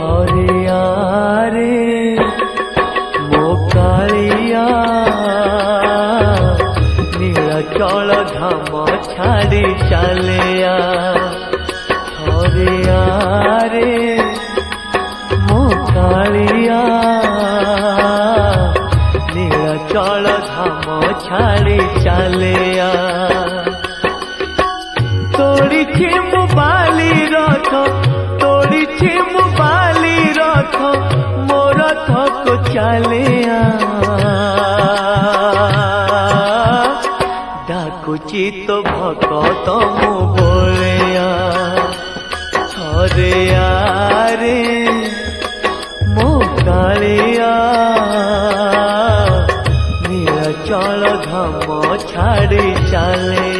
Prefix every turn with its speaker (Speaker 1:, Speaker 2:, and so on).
Speaker 1: हरिया रे मो कालिया नीलाचल धाम छाड़ी चलिया हरिया रे मो कालिया नीलाचल धाम छाड़ी चलिया तोड़ी मु बाली रथ तोड़ी मु बाली रथ मो रथ को चलिया डाकुची तो भगत मु बोलिया हरिया रे मो कालिया नीलाचल धाम छाड़ी चले